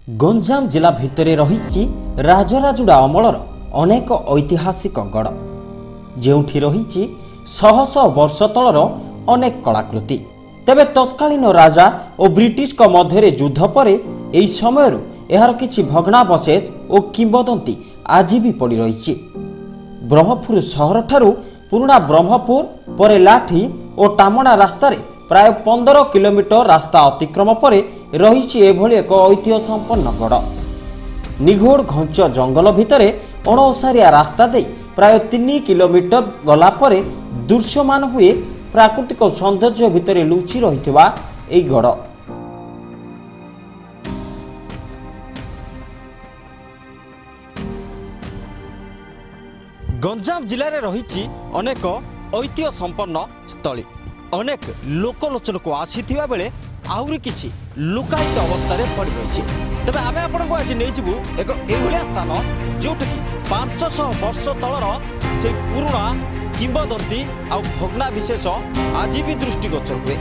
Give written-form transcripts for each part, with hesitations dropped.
गंजाम जिला भितर रही राजराजुड़ा अमलर अनेक ऐतिहासिक गड़ जेउठी रही शह शह वर्ष तलर अनेक कलाकृति। तेबे तत्कालीन राजा और ब्रिटिश मध्य युद्ध पर यह समय यार किछि भग्नावशेष और किंवदंती आज भी पड़ी रही। ब्रह्मपुर सहर ठारू पुराना ब्रह्मपुर पर लाठी और टामणा रास्तार प्राय 15 किलोमीटर रास्ता अतिक्रम पर रही एक ऐतिह्य संपन्न गड़। निघोड़ घंच जंगल भितर अणओसारिया रास्ता दे प्राय 3 किलोमीटर गला पर दृश्यमान हुए प्राकृतिक सौंदर्य भितर लुचि रही गड़। गंजाम जिले में रही अनेक ऐतिह्य संपन्न स्थली अनेक लोकलोचन को आसीथिबा बेले आहुरी किछि लुकायित अवस्था पड़ रही। तेज आम आपको आज नहीं एक एभलिया स्थान जोटि 500 वर्ष तलर से पुराना किंवदंती आ भग्नाविशेष आज भी दृष्टिगोचर हुए।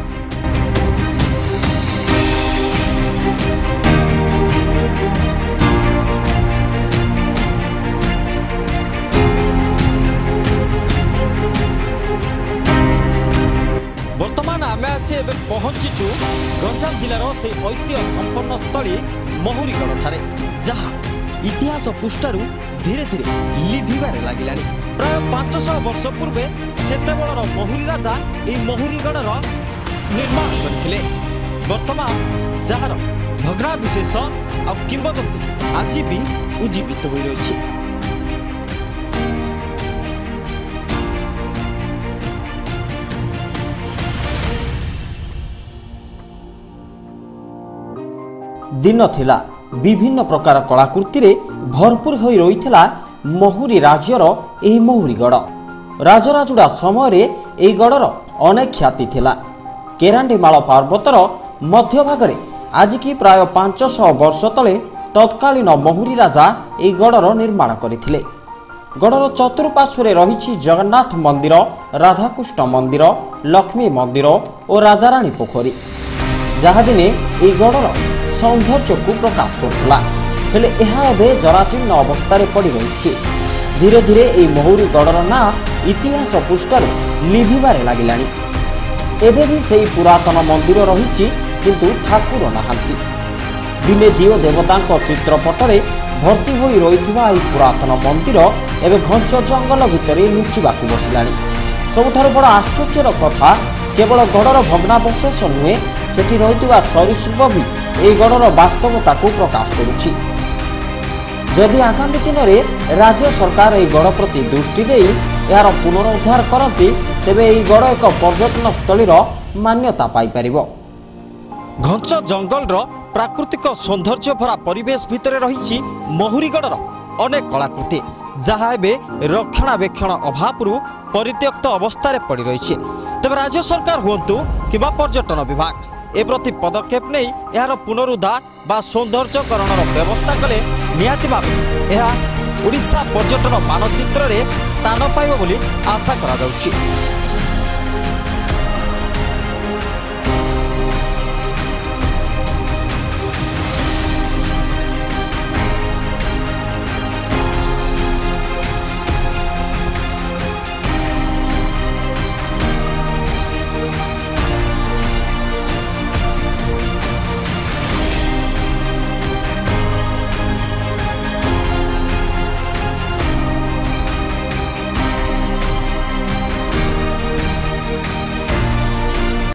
वर्तमान आम आसी पहुंचीचु गंजाम जिलार से ऐतिह्य संपन्न स्थली महुरीगढ़ ठारे, जहाँ इतिहास पृष्ठारू धीरे धीरे लिभिबारे लागिलानी। प्राय 500 वर्ष पूर्वे सेतेबेलर महुरी राजा यह महुरीगढ़ निर्माण करथिले। वर्तमान जार भग्नाविशेष आ किंवदंती आज भी उज्जीवित हो रही। दिन थिला विभिन्न प्रकार कलाकृति रे भरपूर होई रहिथिला महुरी राज्यर एही महुरीगढ़। राजराजुड़ा समय एही गढ़र अनेक ख्याति थिला। केरांडीमाल पर्वतर मध्य भागरे आज की प्राय 500 वर्ष तले तत्कालीन महुरी राजा एही गढ़र निर्माण करथिले। गढ़र चतुर्पार्श्वरे रही जगन्नाथ मंदिर, राधाकृष्ण मंदिर, लक्ष्मी मंदिर और राजाराणी पोखरी, जहाँ दिने एही गढ़र सौंदर्य को प्रकाश करुला। हेले यह एवं जराजीर्ण अवस्था पड़ रही। धीरे धीरे यह महुरीगढ़र ना इतिहास पृष्ठार लिभिबारे लागिलानी। एबे भी सही पुरातन मंदिर रही किंतु ठाकुर नहांती। दिने दियो देवता चित्रपटरे भर्ती होई रहिथिबा एही पुरातन मंदिर एवं घंच जंगल भितर लुचिबाकू बसिलानी। सबुठारु बड़ आश्चर्यर कथा केवल गढ़र भग्नावशेष नुहे, सेठी रहिथिबा सरीसृप भी यह गढ़र वास्तवता को प्रकाश करुछि। जदि आगामी दिन में राज्य सरकार यह गढ़ प्रति दृष्टि दे यार पुनरुद्धार करती, तेबे यह गढ़ एक पर्यटन स्थलीर मान्यता पाई परिबो। घंच जंगल प्राकृतिक सौंदर्य भरा परिवेश भितर रही महुरीगढ़र अनेक कलाकृति, जहाँ एवं रक्षणाबेक्षण अभाव परित्यक्त अवस्था पड़ रही। तेज राज्य सरकार हुंतु किबा पर्यटन विभाग ए प्रति पदक्षेप नहीं यार पुनरुद्धार बा सौंदर्यकरण व्यवस्था कले निहाती भावे यह ओडिशा पर्यटन मानचित्र रे स्थान पाइब बोली आशा करा जाउछि।